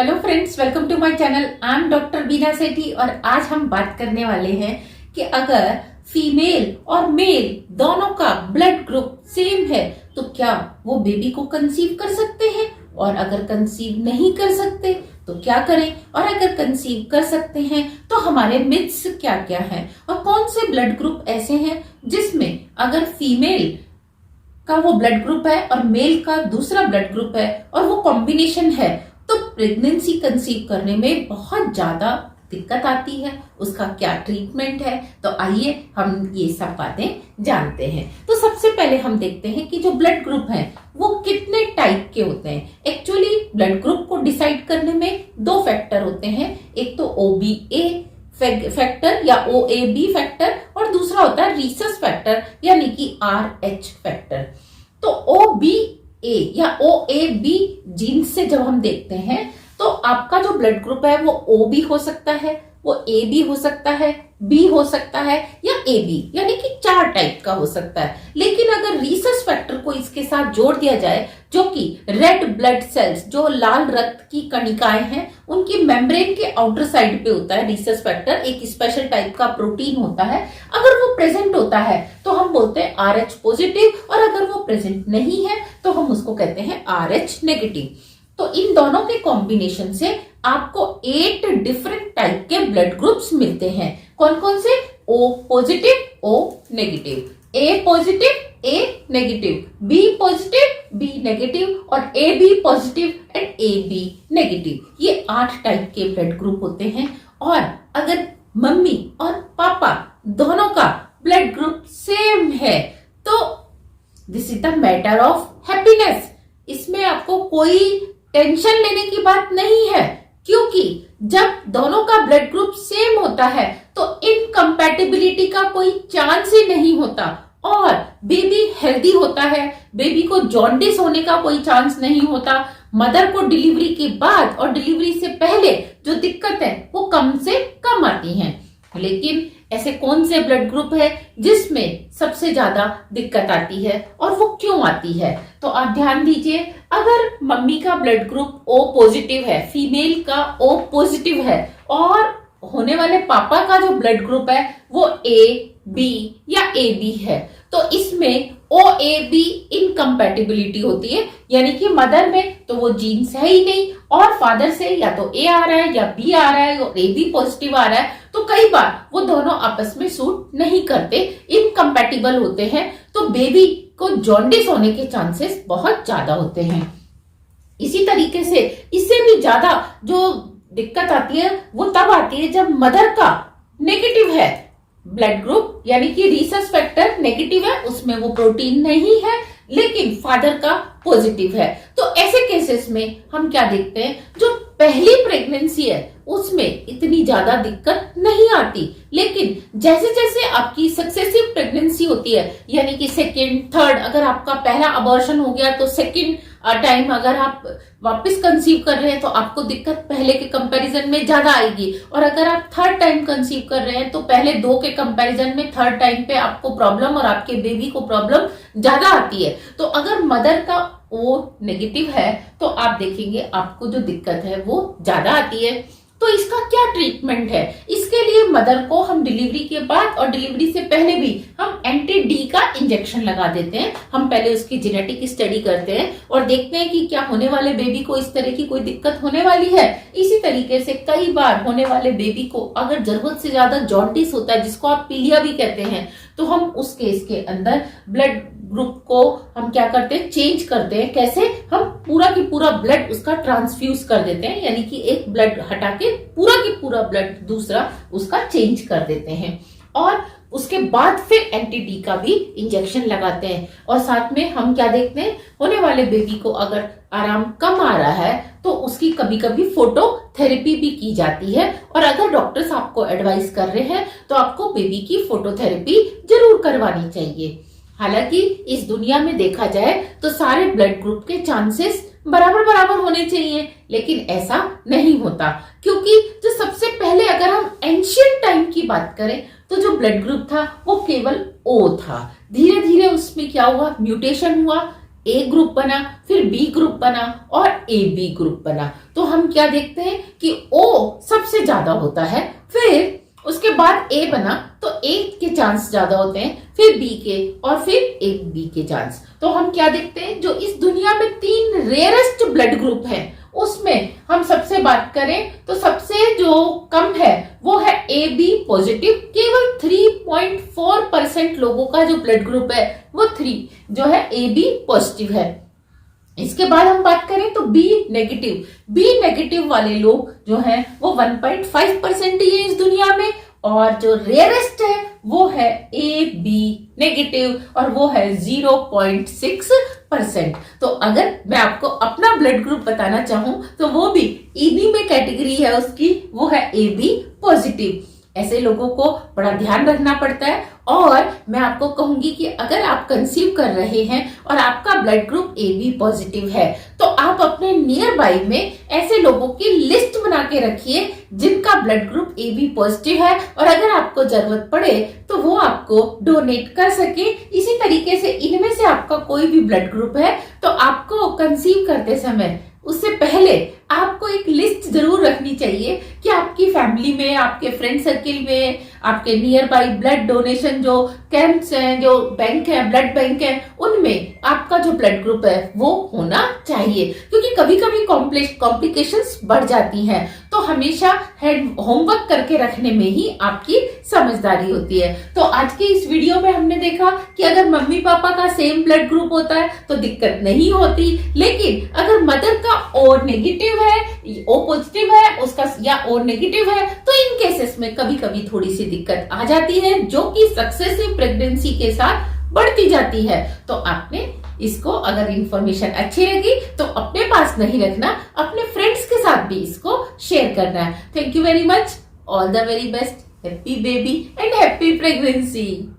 Hello friends, welcome to my channel. I am doctor Bina Sethi और आज हम बात करने वाले हैं कि अगर फीमेल और मेल दोनों का ब्लड ग्रुप सेम है तो क्या वो बेबी को कंसीव कर सकते हैं, और अगर कंसीव नहीं कर सकते तो क्या करें, और अगर कंसीव कर सकते हैं तो हमारे मिथ्स क्या क्या हैं, और कौन से ब्लड ग्रुप ऐसे हैं जिसमें अगर फीमेल का वो ब्लड ग्रुप है और मेल का दूसरा ब्लड ग्रुप है और वो कॉम्बिनेशन है तो प्रेगनेंसी कंसीव करने में बहुत ज्यादा दिक्कत आती है। उसका क्या ट्रीटमेंट है, तो आइए हम ये सब बातें जानते हैं। तो सबसे पहले हम देखते हैं कि जो ब्लड ग्रुप है वो कितने टाइप के होते हैं। एक्चुअली ब्लड ग्रुप को डिसाइड करने में दो फैक्टर होते हैं, एक तो OBA फैक्टर या OAB फैक्टर और दूसरा होता है रीसस फैक्टर यानी कि RH फैक्टर। तो OBA या OAB जीन से जब हम देखते हैं तो आपका जो ब्लड ग्रुप है वो O भी हो सकता है, वो A भी हो सकता है, B हो सकता है या AB, यानी कि 4 टाइप का हो सकता है। लेकिन अगर रीसस फैक्टर को इसके साथ जोड़ दिया जाए, जो कि रेड ब्लड सेल्स, जो लाल रक्त की कणिकाएं हैं, उनकी मेम्ब्रेन के आउटर साइड पे होता है रीसस फैक्टर, एक स्पेशल टाइप का प्रोटीन होता है। अगर वो प्रेजेंट होता है तो हम बोलते हैं RH पॉजिटिव, और अगर वो प्रेजेंट नहीं है तो हम उसको कहते हैं RH नेगेटिव। तो इन दोनों के कॉम्बिनेशन से आपको 8 डिफरेंट टाइप के ब्लड ग्रुप्स मिलते हैं। कौन कौन से? O positive, O negative, A positive, A negative, B positive, B negative और AB positive and AB negative. ये 8 टाइप के ब्लड ग्रुप होते हैं। और अगर मम्मी और पापा दोनों का ब्लड ग्रुप सेम है तो this is the matter of happiness. इसमें आपको कोई टेंशन लेने की बात नहीं है, क्योंकि जब दोनों का ब्लड ग्रुप सेम होता है तो इनकम्पैटिबिलिटी का कोई चांस ही नहीं होता और बेबी हेल्दी होता है। बेबी को जॉन्डिस होने का कोई चांस नहीं होता। मदर को डिलीवरी के बाद और डिलीवरी से पहले जो दिक्कत है वो कम से कम आती है। लेकिन ऐसे कौन से ब्लड ग्रुप है जिसमें सबसे ज्यादा दिक्कत आती है और वो क्यों आती है? तो आप ध्यान दीजिए, अगर मम्मी का ब्लड ग्रुप O पॉजिटिव है, फीमेल का O पॉजिटिव है, और होने वाले पापा का जो ब्लड ग्रुप है वो A, B या AB है, तो इसमें OAB इनकम्पैटिबिलिटी होती है, यानी कि मदर में तो वो जीन्स है ही नहीं और फादर से या तो A आ रहा है या B आ रहा है और AB पॉजिटिव आ रहा है, तो कई बार वो दोनों आपस में सूट नहीं करते, इनकम्पैटिबल होते हैं, तो बेबी को जॉन्डिस होने के चांसेस बहुत ज्यादा होते हैं। इसी तरीके से इससे भी ज्यादा जो दिक्कत आती है वो तब आती है जब मदर का नेगेटिव है ब्लड ग्रुप, यानी कि रीसस फैक्टर नेगेटिव है, उसमें वो प्रोटीन नहीं है, लेकिन फादर का पॉजिटिव है। तो ऐसे केसेस में हम क्या देखते हैं, जो पहली प्रेगनेंसी है उसमें इतनी ज्यादा दिक्कत नहीं आती, लेकिन जैसे जैसे आपकी सक्सेसिव प्रेगनेंसी होती है, यानी कि सेकेंड, थर्ड, अगर आपका पहला अबॉर्शन हो गया तो सेकेंड टाइम अगर आप वापस कंसीव कर रहे हैं तो आपको दिक्कत पहले के कंपैरिजन में ज्यादा आएगी, और अगर आप थर्ड टाइम कंसीव कर रहे हैं तो पहले 2 के कंपैरिजन में थर्ड टाइम पे आपको प्रॉब्लम और आपके बेबी को प्रॉब्लम ज्यादा आती है। तो अगर मदर का O नेगेटिव है तो आप देखेंगे आपको जो दिक्कत है वो ज्यादा आती है। तो इसका क्या ट्रीटमेंट है? इसके लिए मदर को हम डिलीवरी के बाद और डिलीवरी से पहले भी हम एंटी-D का इंजेक्शन लगा देते हैं। हम पहले उसकी जेनेटिक स्टडी करते हैं और देखते हैं कि क्या होने वाले बेबी को इस तरह की कोई दिक्कत होने वाली है। इसी तरीके से कई बार होने वाले बेबी को अगर जरूरत से ज्यादा जॉन्डिस होता है, जिसको आप पीलिया भी कहते हैं, तो हम उस केस के अंदर ब्लड ग्रुप को हम क्या करते हैं, चेंज करते हैं। कैसे? हम पूरा की पूरा ब्लड उसका ट्रांसफ्यूज कर देते हैं, यानी कि एक ब्लड हटा के पूरा की पूरा ब्लड दूसरा उसका चेंज कर देते हैं, और उसके बाद फिर एंटी-D का भी इंजेक्शन लगाते हैं। और साथ में हम क्या देखते हैं, होने वाले बेबी को अगर आराम कम आ रहा है तो उसकी कभी कभी फोटो थेरेपी भी की जाती है, और अगर डॉक्टर्स आपको एडवाइस कर रहे हैं तो आपको बेबी की फोटोथेरेपी जरूर करवानी चाहिए। हालांकि इस दुनिया में देखा जाए तो सारे ब्लड ग्रुप के चांसेस बराबर बराबर होने चाहिए, लेकिन ऐसा नहीं होता, क्योंकि जो सबसे पहले अगर हम एंशियंट टाइम की बात करें तो जो ब्लड ग्रुप था वो केवल O था। धीरे धीरे उसमें क्या हुआ, म्यूटेशन हुआ, ए ग्रुप बना, फिर बी ग्रुप बना और ए बी ग्रुप बना। तो हम क्या देखते हैं कि ओ सबसे ज्यादा होता है, फिर उसके बाद ए बना तो ए के चांस ज्यादा होते हैं, फिर बी के और फिर ए बी के चांस। तो हम क्या देखते हैं, जो इस दुनिया में 3 रेयरेस्ट ब्लड ग्रुप हैं उसमें हम सबसे बात करें तो सबसे जो कम है वो है ए बी पॉजिटिव। केवल 3.4% लोगों का जो ब्लड ग्रुप है वो 3 जो है ए बी पॉजिटिव है। इसके बाद हम बात करें तो बी नेगेटिव वाले लोग जो हैं वो 1.5% ही है इस दुनिया में, और जो रेयरेस्ट है वो है ए बी नेगेटिव और वो है 0.6%। तो अगर मैं आपको अपना ब्लड ग्रुप बताना चाहूं तो वो भी इन्हीं में कैटेगरी है उसकी, वो है ए बी पॉजिटिव। ऐसे लोगों को बड़ा ध्यान रखना पड़ता है। और मैं आपको कहूंगी कि अगर आप कंसीव कर रहे हैं और आपका blood group A B positive है तो आप अपने नियर बाई में ऐसे लोगों की लिस्ट बना के रखिए जिनका blood group A B positive है, और अगर आपको जरूरत पड़े तो वो आपको डोनेट कर सके। इसी तरीके से इनमें से आपका कोई भी ब्लड ग्रुप है तो आपको कंसीव करते समय उससे पहले आपको एक लिस्ट जरूर रखनी चाहिए कि आपकी फैमिली में, आपके फ्रेंड सर्किल में, आपके नियर बाई ब्लड डोनेशन जो कैंप्स हैं, जो बैंक है, ब्लड बैंक है, उनमें आपका जो ब्लड ग्रुप है वो होना चाहिए, क्योंकि कभी कभी कॉम्प्लिकेशंस बढ़ जाती हैं। तो हमेशा होमवर्क करके रखने में ही आपकी समझदारी होती है। तो आज के इस वीडियो में हमने देखा कि अगर मम्मी पापा का सेम ब्लड ग्रुप होता है तो दिक्कत नहीं होती, लेकिन अगर मदर का ओ नेगेटिव है, ओ पॉजिटिव है उसका या ओ नेगेटिव है, तो इन केसेस में कभी कभी थोड़ी सी दिक्कत आ जाती है जो कि सक्सेसिव प्रेगनेंसी के साथ बढ़ती जाती है। तो आपने इसको, अगर इंफॉर्मेशन अच्छी लगी तो अपने पास नहीं रखना, अपने फ्रेंड्स के साथ भी इसको शेयर करना है। Thank you very much, all the very best, happy baby and happy pregnancy.